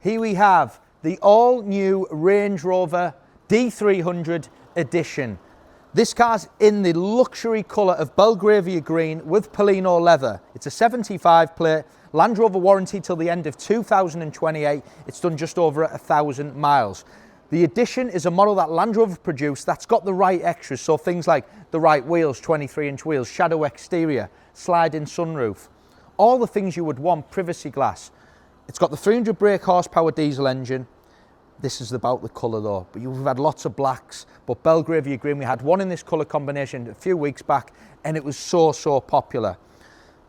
Here we have the all-new Range Rover D300 edition. This car's in the luxury colour of Belgravia Green with Perlino Leather. It's a 75 plate, Land Rover warranty till the end of 2028. It's done just over 1,000 miles. The Edition is a model that Land Rover produced that's got the right extras, so things like the right wheels, 23-inch wheels, shadow exterior, sliding sunroof, all the things you would want, privacy glass. It's got the 300 brake horsepower diesel engine. This is about the colour though, but you've had lots of blacks, but Belgravia Green, we had one in this colour combination a few weeks back and it was so popular.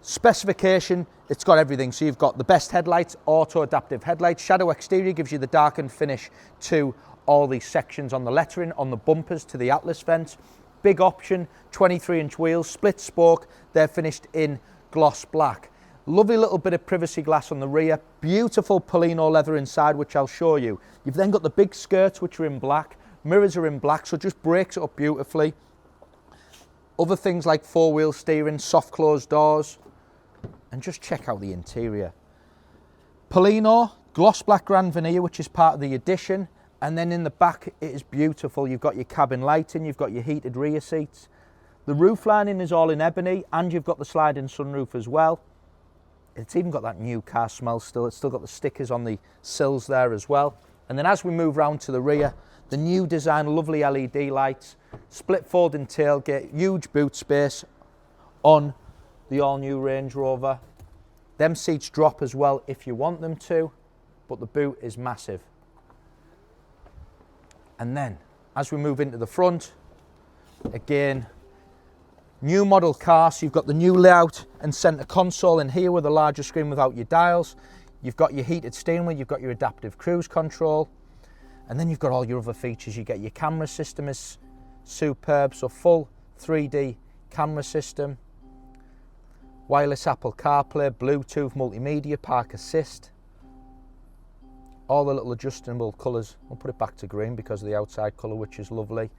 Specification, it's got everything. So you've got the best headlights, auto adaptive headlights, shadow exterior gives you the darkened finish to all these sections on the lettering, on the bumpers to the Atlas vents. Big option, 23-inch wheels, split spoke, they're finished in gloss black. Lovely little bit of privacy glass on the rear, beautiful Perlino leather inside, which I'll show you. You've then got the big skirts, which are in black, mirrors are in black, so it just breaks it up beautifully. Other things like four-wheel steering, soft closed doors, and just check out the interior. Perlino, gloss black grand veneer, which is part of the Edition, and then in the back it is beautiful. You've got your cabin lighting, you've got your heated rear seats. The roof lining is all in ebony, and you've got the sliding sunroof as well. It's even got that new car smell still. It's still got the stickers on the sills there as well. And then as we move round to the rear, the new design, lovely LED lights, split folding tailgate, huge boot space on the all-new Range Rover. Them seats drop as well if you want them to, but the boot is massive. And then, as we move into the front, again, new model car, so you've got the new layout and centre console in here with a larger screen without your dials. You've got your heated steering wheel, you've got your adaptive cruise control, and then you've got all your other features. You get your camera system is superb, so full 3D camera system, wireless Apple CarPlay, Bluetooth, multimedia, park assist, all the little adjustable colours. We'll put it back to green because of the outside colour, which is lovely.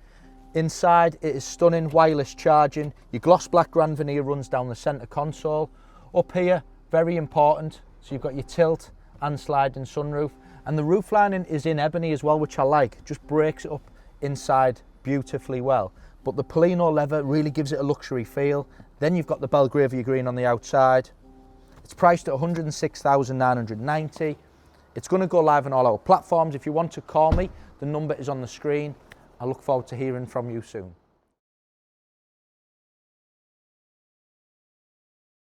Inside it is stunning, wireless charging. Your gloss black grand veneer runs down the centre console. Up here, very important, so you've got your tilt and sliding sunroof. And the roof lining is in ebony as well, which I like. Just breaks it up inside beautififully well. But the Perlino leather really gives it a luxury feel. Then you've got the Belgravia Green on the outside. It's priced at $106,990. It's going to go live on all our platforms. If you want to call me, the number is on the screen. I look forward to hearing from you soon.